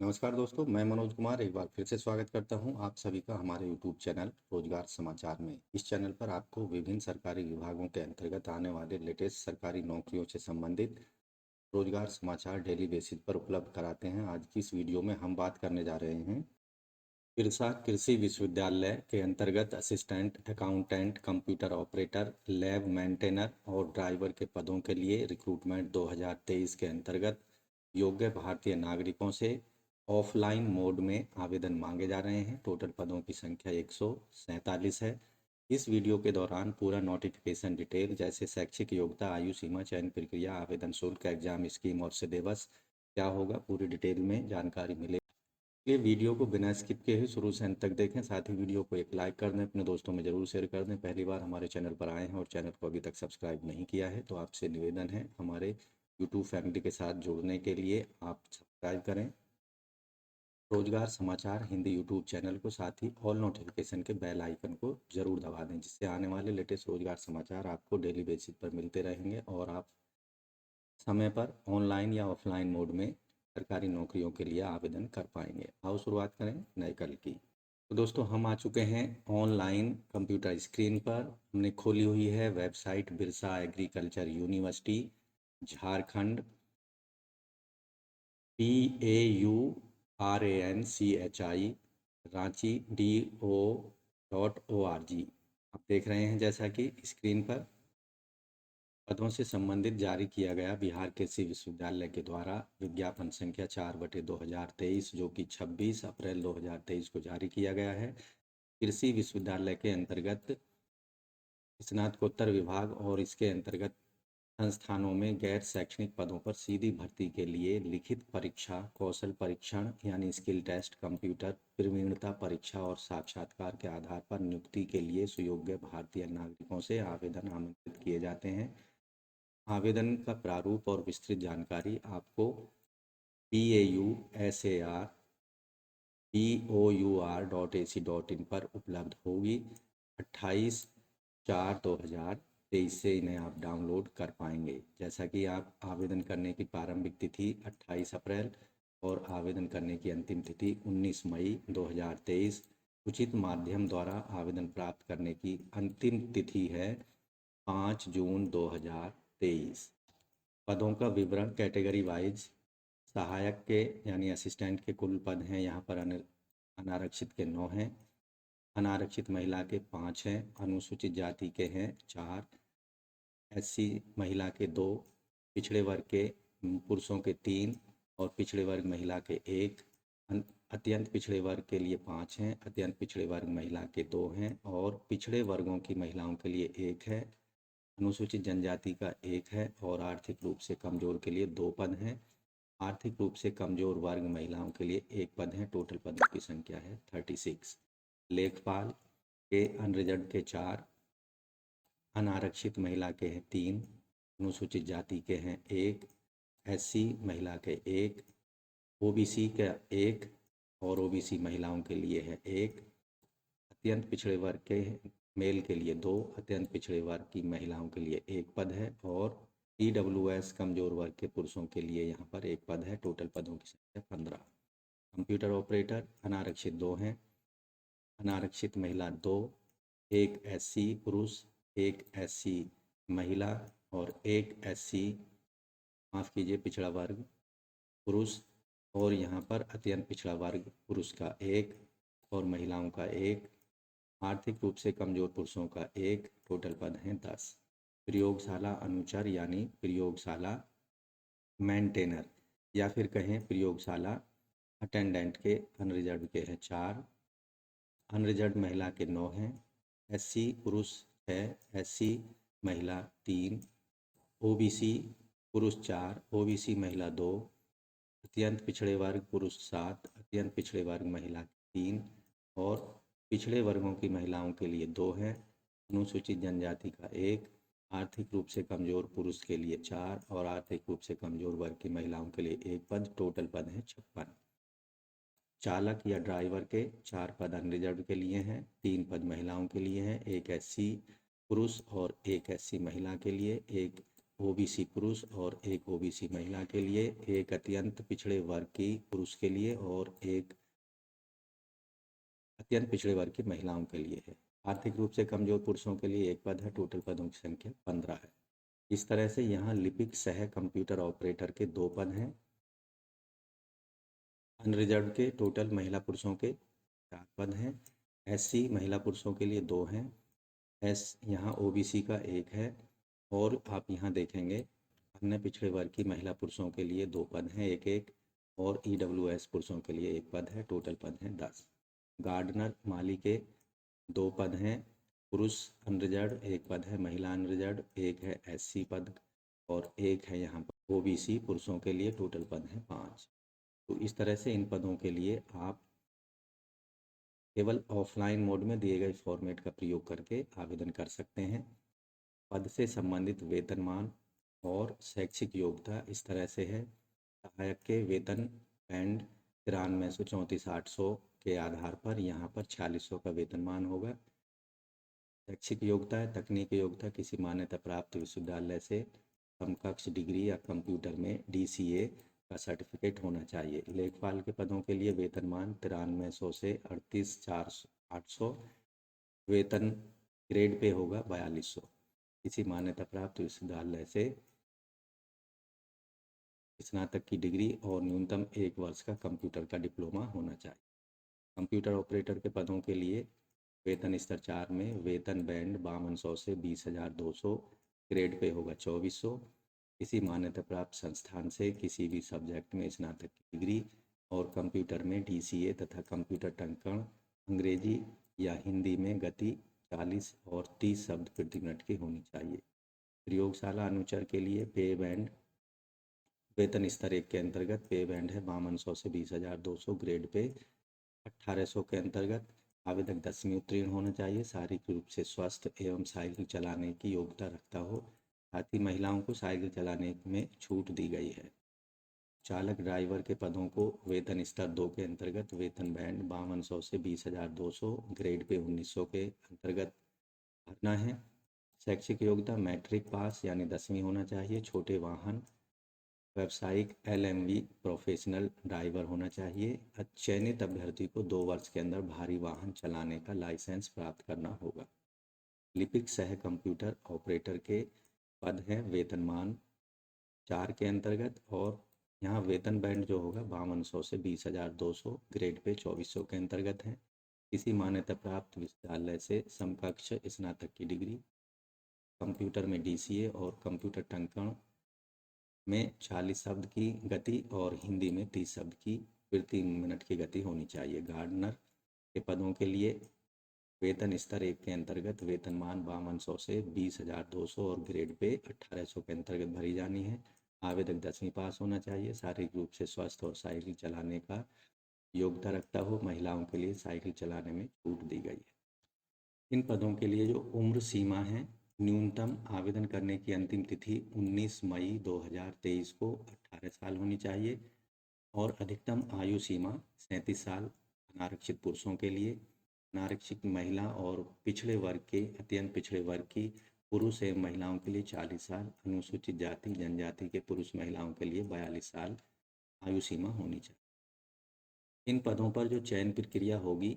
नमस्कार दोस्तों, मैं मनोज कुमार एक बार फिर से स्वागत करता हूं आप सभी का हमारे यूट्यूब चैनल रोजगार समाचार में। इस चैनल पर आपको विभिन्न सरकारी विभागों के अंतर्गत आने वाले लेटेस्ट सरकारी नौकरियों से संबंधित रोजगार समाचार डेली बेसिस पर उपलब्ध कराते हैं। आज की इस वीडियो में हम बात करने जा रहे हैं बिरसा कृषि विश्वविद्यालय के अंतर्गत assistant accountant, computer operator, lab maintainer और ड्राइवर के पदों के लिए रिक्रूटमेंट 2023 के अंतर्गत योग्य भारतीय नागरिकों से ऑफलाइन मोड में आवेदन मांगे जा रहे हैं। टोटल पदों की संख्या 147 है। इस वीडियो के दौरान पूरा नोटिफिकेशन डिटेल जैसे शैक्षिक योग्यता, आयु सीमा, चयन प्रक्रिया, आवेदन शुल्क, एग्जाम स्कीम और सिलेबस क्या होगा, पूरी डिटेल में जानकारी मिलेगी। ये वीडियो को बिना स्किप किए हुए शुरू से अंत तक देखें। साथ ही वीडियो को एक लाइक कर दें, अपने दोस्तों में ज़रूर शेयर कर दें। पहली बार हमारे चैनल पर आए हैं और चैनल को अभी तक सब्सक्राइब नहीं किया है तो आपसे निवेदन है हमारे यूट्यूब फैमिली के साथ जुड़ने के लिए आप सब्सक्राइब करें रोजगार समाचार हिंदी यूट्यूब चैनल को, साथ ही ऑल नोटिफिकेशन के बेल आइकन को ज़रूर दबा दें, जिससे आने वाले लेटेस्ट रोजगार समाचार आपको डेली बेसिस पर मिलते रहेंगे और आप समय पर ऑनलाइन या ऑफलाइन मोड में सरकारी नौकरियों के लिए आवेदन कर पाएंगे। आओ शुरुआत करें नए कल की। तो दोस्तों, हम आ चुके हैं ऑनलाइन कंप्यूटर स्क्रीन पर। हमने खोली हुई है website Birsa agriculture university Jharkhand PAURANCHI Ranchi DO.ORG। आप देख रहे हैं जैसा कि स्क्रीन पर पदों से संबंधित जारी किया गया बिहार कृषि विश्वविद्यालय के द्वारा विज्ञापन संख्या 4/2023 जो कि 26 अप्रैल 2023 को जारी किया गया है। कृषि विश्वविद्यालय के अंतर्गत स्नातकोत्तर विभाग और इसके अंतर्गत संस्थानों में गैर शैक्षणिक पदों पर सीधी भर्ती के लिए लिखित परीक्षा, कौशल परीक्षण यानी स्किल टेस्ट, कंप्यूटर प्रवीणता परीक्षा और साक्षात्कार के आधार पर नियुक्ति के लिए सुयोग्य भारतीय नागरिकों से आवेदन आमंत्रित किए जाते हैं। आवेदन का प्रारूप और विस्तृत जानकारी आपको PAUSAR.POUR.AC.in पर उपलब्ध होगी। 28/4/2023 से इन्हें आप डाउनलोड कर पाएंगे। जैसा कि आप आवेदन करने की प्रारंभिक तिथि 28 अप्रैल और आवेदन करने की अंतिम तिथि 19 मई 2023। उचित माध्यम द्वारा आवेदन प्राप्त करने की अंतिम तिथि है 5 जून 2023। पदों का विवरण कैटेगरी वाइज सहायक के यानी असिस्टेंट के कुल पद हैं यहाँ पर अनारक्षित के 9 हैं, अनारक्षित महिला के 5 हैं, अनुसूचित जाति के हैं 4, SC महिला के 2, पिछड़े वर्ग के पुरुषों के 3 और पिछड़े वर्ग महिला के 1, अत्यंत पिछड़े वर्ग के लिए 5 हैं, अत्यंत पिछड़े वर्ग महिला के 2 हैं और पिछड़े वर्गों की महिलाओं के लिए 1 है। अनुसूचित जनजाति का 1 है और आर्थिक रूप से कमजोर के लिए 2 पद हैं। आर्थिक रूप से कमजोर वर्ग महिलाओं के लिए 1 पद है। टोटल पदों की संख्या है 36। लेखपाल के अनरिजर्व के 4, अनारक्षित महिला के हैं 3, अनुसूचित जाति के हैं 1, SC महिला के 1, OBC का 1 और OBC महिलाओं के लिए है 1, अत्यंत पिछड़े वर्ग के मेल के लिए 2, अत्यंत पिछड़े वर्ग की महिलाओं के लिए 1 पद है और EWS कमजोर वर्ग के पुरुषों के लिए यहाँ पर 1 पद है। टोटल पदों की संख्या 15। कंप्यूटर ऑपरेटर अनारक्षित 2 हैं, अनारक्षित महिला 2, 1 SC पुरुष, 1 SC महिला और 1 SC माफ़ कीजिए पिछड़ा वर्ग पुरुष और यहाँ पर अत्यंत पिछड़ा वर्ग पुरुष का 1 और महिलाओं का 1, आर्थिक रूप से कमजोर पुरुषों का 1। टोटल पद हैं 10। प्रयोगशाला अनुचर यानी प्रयोगशाला मेंटेनर या फिर कहें प्रयोगशाला अटेंडेंट के अनरिजर्व के हैं 4, अनरिजर्व महिला के 9 हैं, SC पुरुष 6, SC महिला 3, OBC पुरुष 4, OBC महिला 2, अत्यंत पिछड़े वर्ग पुरुष 7, अत्यंत पिछड़े वर्ग महिला 3 और पिछड़े वर्गों की महिलाओं के लिए 2 हैं। अनुसूचित जनजाति का 1, आर्थिक रूप से कमजोर पुरुष के लिए 4 और आर्थिक रूप से कमजोर वर्ग की महिलाओं के लिए 1 पद। टोटल पद हैं 56। चालक या ड्राइवर के 4 पद अनरिजर्व के लिए हैं, 3 पद महिलाओं के लिए हैं, 1 SC पुरुष और 1 SC महिला के लिए, 1 ओबीसी पुरुष और एक ओबीसी महिला के लिए, एक अत्यंत पिछड़े वर्ग की पुरुष के लिए और एक अत्यंत पिछड़े वर्ग की महिलाओं के लिए है। आर्थिक रूप से कमजोर पुरुषों के लिए एक पद है। टोटल पदों की संख्या 15 है। इस तरह से यहाँ लिपिक सह कंप्यूटर ऑपरेटर के 2 पद हैं। अनरिजर्व के टोटल महिला पुरुषों के 4 पद हैं। एससी महिला पुरुषों के लिए 2 हैं। यहाँ ओबीसी का 1 है। और आप यहाँ देखेंगे अन्य पिछड़े वर्ग की महिला पुरुषों के लिए 2 पद हैं, एक एक। और ईडब्ल्यूएस पुरुषों के लिए 1 पद है। टोटल पद हैं 10। गार्डनर माली के 2 पद हैं। पुरुष अनरिजर्व 1 पद है, महिला अनरिजर्व 1 है, एससी पद और 1 है यहाँ पर ओबीसी पुरुषों के लिए। टोटल पद हैं 5। तो इस तरह से इन पदों के लिए आप केवल ऑफलाइन मोड में दिए गए फॉर्मेट का प्रयोग करके आवेदन कर सकते हैं। पद से संबंधित वेतनमान और शैक्षिक योग्यता इस तरह से है। सहायक के वेतन बैंड 9334 के आधार पर यहाँ पर 4600 का वेतनमान होगा। शैक्षिक योग्यता है तकनीकी योग्यता किसी मान्यता प्राप्त विश्वविद्यालय से समकक्ष डिग्री या कंप्यूटर में डीसीए का सर्टिफिकेट होना चाहिए। लेखपाल के पदों के लिए वेतनमान 9300 से 38800, वेतन ग्रेड पे होगा 4200। किसी मान्यता प्राप्त विश्वविद्यालय से स्नातक की डिग्री और न्यूनतम 1 वर्ष का कंप्यूटर का डिप्लोमा होना चाहिए। कंप्यूटर ऑपरेटर के पदों के लिए वेतन स्तर 4 में वेतन बैंड 5200 से 20,200, ग्रेड पे होगा 2400। किसी मान्यता प्राप्त संस्थान से किसी भी सब्जेक्ट में स्नातक की डिग्री और कंप्यूटर में डीसीए तथा कंप्यूटर टंकण अंग्रेजी या हिंदी में गति 40 और 30 शब्द प्रति मिनट की होनी चाहिए। प्रयोगशाला अनुचर के लिए पे बैंड वेतन स्तर 1 के अंतर्गत पे बैंड है 5200 से 20,200, ग्रेड पे 1800 के अंतर्गत आवेदक 10वीं उत्तीर्ण होना चाहिए। शारीरिक रूप से स्वस्थ एवं साइकिल चलाने की योग्यता रखता हो। साथ ही महिलाओं को साइकिल चलाने में छूट दी गई है। चालक ड्राइवर के पदों को वेतन स्तर 2 के अंतर्गत वेतन बैंड 5200 से 20,200, ग्रेड पे 1900 के अंतर्गत भरना है। शैक्षिक योग्यता मैट्रिक पास यानी 10वीं होना चाहिए। छोटे वाहन व्यावसायिक एलएमवी प्रोफेशनल ड्राइवर होना चाहिए। चयनित अभ्यर्थी को 2 वर्ष के अंदर भारी वाहन चलाने का लाइसेंस प्राप्त करना होगा। लिपिक सह कंप्यूटर ऑपरेटर के पद हैं वेतनमान 4 के अंतर्गत और यहाँ वेतन बैंड जो होगा 5200 से 20,200, ग्रेड पे 2400 के अंतर्गत है। किसी मान्यता प्राप्त विश्वविद्यालय से समकक्ष स्नातक की डिग्री, कंप्यूटर में डीसीए और कंप्यूटर टंकण में 40 शब्द की गति और हिंदी में 30 शब्द की प्रति मिनट की गति होनी चाहिए। गार्डनर के पदों के लिए वेतन स्तर 1 के अंतर्गत वेतनमान 5200 से 20,200 और ग्रेड पे 1800 के अंतर्गत भरी जानी है। आवेदक 10वीं पास होना चाहिए। शारीरिक रूप से स्वस्थ और साइकिल चलाने का योग्यता रखता हो। महिलाओं के लिए साइकिल चलाने में छूट दी गई है। इन पदों के लिए जो उम्र सीमा है, न्यूनतम आवेदन करने की अंतिम तिथि 19 मई 2023 को 18 साल होनी चाहिए और अधिकतम आयु सीमा 37 साल अनारक्षित पुरुषों के लिए। अनारक्षित महिला और पिछड़े वर्ग के अत्यंत पिछड़े वर्ग की पुरुष एवं महिलाओं के लिए 40 साल, अनुसूचित जाति जनजाति के पुरुष महिलाओं के लिए 42 साल आयु सीमा होनी चाहिए। इन पदों पर जो चयन प्रक्रिया होगी,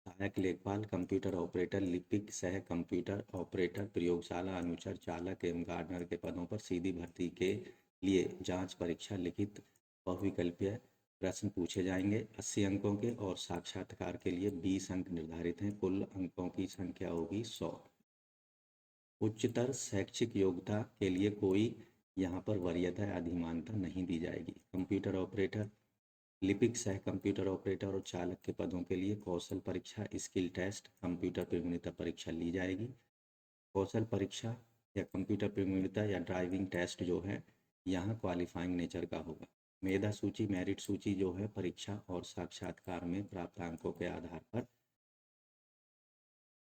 सहायक लेखपाल, कंप्यूटर ऑपरेटर, लिपिक सह कंप्यूटर ऑपरेटर, प्रयोगशाला अनुचर, चालक एवं गार्डनर के पदों पर सीधी भर्ती के लिए जांच परीक्षा, लिखित बहुविकल्पीय प्रश्न पूछे जाएंगे 80 अंकों के और साक्षात्कार के लिए 20 अंक निर्धारित हैं। कुल अंकों की संख्या होगी 100। उच्चतर शैक्षिक योग्यता के लिए कोई यहाँ पर वरीयता या अधिमानता नहीं दी जाएगी। कंप्यूटर ऑपरेटर, लिपिक सह कंप्यूटर ऑपरेटर और चालक के पदों के लिए कौशल परीक्षा, स्किल टेस्ट, कंप्यूटर प्रवीणता परीक्षा ली जाएगी। कौशल परीक्षा या कंप्यूटर प्रवीणता या ड्राइविंग टेस्ट जो है यहाँ क्वालिफाइंग नेचर का होगा। मेधा सूची, मेरिट सूची जो है परीक्षा और साक्षात्कार में प्राप्त अंकों के आधार पर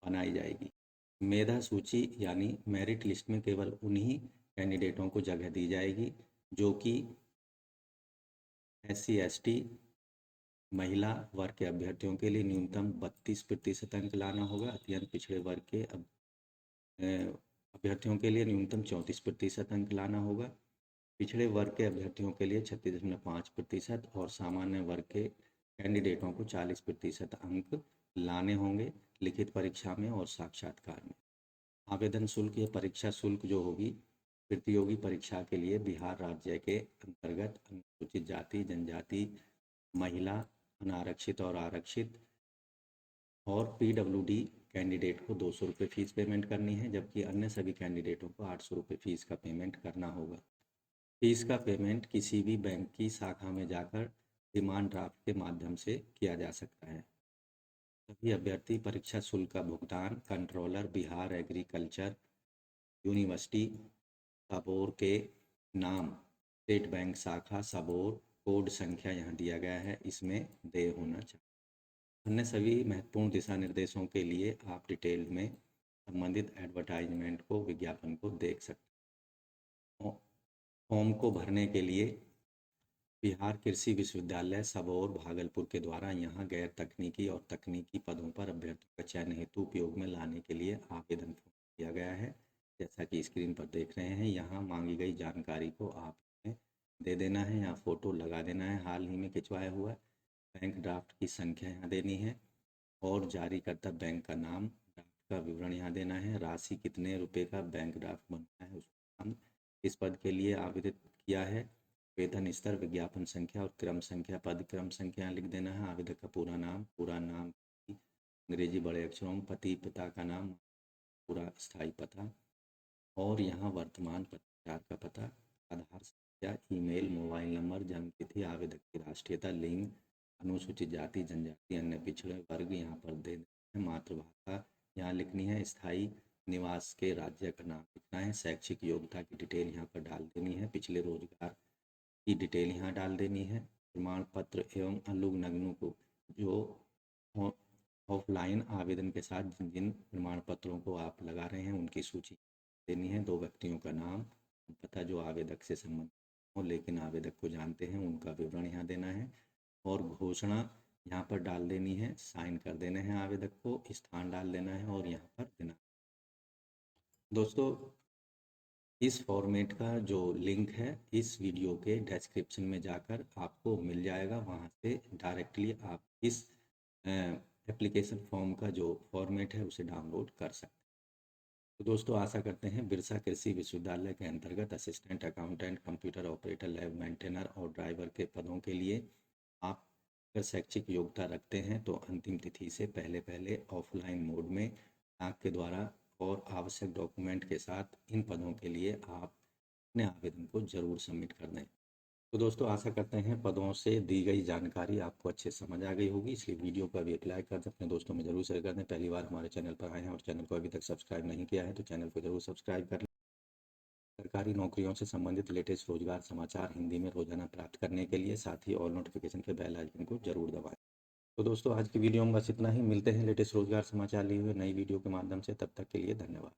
बनाई जाएगी। मेधा सूची यानी मेरिट लिस्ट में केवल उन्हीं कैंडिडेटों को जगह दी जाएगी जो कि SC/ST महिला वर्ग के अभ्यर्थियों के लिए न्यूनतम 32% अंक लाना होगा। अत्यंत पिछड़े वर्ग के अभ्यर्थियों के लिए न्यूनतम 34% अंक लाना होगा। पिछड़े वर्ग के अभ्यर्थियों के लिए 36.5% और सामान्य वर्ग के कैंडिडेटों को 40% अंक लाने होंगे लिखित परीक्षा में और साक्षात्कार में। आवेदन शुल्क या परीक्षा शुल्क जो होगी प्रतियोगी परीक्षा के लिए बिहार राज्य के अंतर्गत अनुसूचित जाति, जनजाति, महिला, अनारक्षित और आरक्षित और पीडब्ल्यूडी कैंडिडेट को 200 रुपये फ़ीस पेमेंट करनी है, जबकि अन्य सभी कैंडिडेटों को 800 रुपये फ़ीस का पेमेंट करना होगा। फीस का पेमेंट किसी भी बैंक की शाखा में जाकर डिमांड ड्राफ्ट के माध्यम से किया जा सकता है। सभी अभ्यर्थी परीक्षा शुल्क का भुगतान controller Bihar agriculture university Sabour के नाम, स्टेट बैंक शाखा सबौर, कोड संख्या यहाँ दिया गया है, इसमें देय होना चाहिए। अन्य सभी महत्वपूर्ण दिशा निर्देशों के लिए आप डिटेल में संबंधित एडवर्टाइजमेंट को, विज्ञापन को देख सकते हैं। फॉर्म को भरने के लिए बिहार कृषि विश्वविद्यालय सबौर भागलपुर के द्वारा यहाँ गैर तकनीकी और तकनीकी पदों पर अभ्यर्थियों का चयन हेतु उपयोग में लाने के लिए आवेदन फॉर्म दिया गया है। जैसा कि स्क्रीन पर देख रहे हैं, यहाँ मांगी गई जानकारी को आपने दे देना है, यहाँ फ़ोटो लगा देना है हाल ही में खिंचवाया हुआ, बैंक ड्राफ्ट की संख्या यहाँ देनी है और जारीकर्ता बैंक का नाम, ड्राफ्ट का विवरण यहाँ देना है, राशि कितने रुपए का बैंक ड्राफ्ट बनना है उसका नाम, इस पद के लिए आवेदित किया है, वेतन स्तर, विज्ञापन संख्या और क्रम संख्या, पद क्रम संख्या लिख देना है, आवेदक का पूरा नाम अंग्रेजी बड़े अक्षरों में, पति पिता का नाम, पूरा स्थायी पता और यहाँ वर्तमान पत्राचार का पता, आधार संख्या, ईमेल, मोबाइल नंबर, जन्म तिथि, आवेदक की राष्ट्रीयता, लिंग, अनुसूचित जाति, जनजाति, अन्य पिछड़े वर्ग यहाँ पर दे देना है, मातृभाषा यहाँ लिखनी है, स्थायी निवास के राज्य का नाम लिखना है, शैक्षिक योग्यता की डिटेल यहाँ पर डाल देनी है, पिछले रोजगार की डिटेल यहाँ डाल देनी है, प्रमाण पत्र एवं अनुग्नग्नों को जो ऑफलाइन आवेदन के साथ जिन जिन प्रमाण पत्रों को आप लगा रहे हैं उनकी सूची देनी है, 2 व्यक्तियों का नाम पता जो आवेदक से संबंधित हो लेकिन आवेदक को जानते हैं उनका विवरण यहाँ देना है और घोषणा यहाँ पर डाल देनी है, साइन कर देने हैं आवेदक को, स्थान डाल देना है और यहाँ पर देना। दोस्तों, इस फॉर्मेट का जो लिंक है इस वीडियो के डिस्क्रिप्शन में जाकर आपको मिल जाएगा, वहाँ से डायरेक्टली आप इस एप्लीकेशन फॉर्म का जो फॉर्मेट है उसे डाउनलोड कर सकते हैं। तो दोस्तों, आशा करते हैं बिरसा कृषि विश्वविद्यालय के अंतर्गत assistant accountant, computer operator, lab maintainer और ड्राइवर के पदों के लिए आप अगर शैक्षिक योग्यता रखते हैं तो अंतिम तिथि से पहले ऑफलाइन मोड में डाक के द्वारा और आवश्यक डॉक्यूमेंट के साथ इन पदों के लिए आप अपने आवेदन को ज़रूर सबमिट कर दें। तो दोस्तों, आशा करते हैं पदों से दी गई जानकारी आपको अच्छे समझ आ गई होगी, इसलिए वीडियो को अभी एक लाइक कर दें, अपने दोस्तों में जरूर शेयर कर दें। पहली बार हमारे चैनल पर आए हैं और चैनल को अभी तक सब्सक्राइब नहीं किया है तो चैनल को जरूर सब्सक्राइब कर लें। सरकारी नौकरियों से संबंधित लेटेस्ट रोजगार समाचार हिंदी में रोजाना प्राप्त करने के लिए साथ ही ऑल नोटिफिकेशन के बेल आइकन को जरूर दबाएं। तो दोस्तों, आज की वीडियो में बस इतना ही, मिलते हैं लेटेस्ट रोजगार समाचार लिए हुए नई वीडियो के माध्यम से, तब तक के लिए धन्यवाद।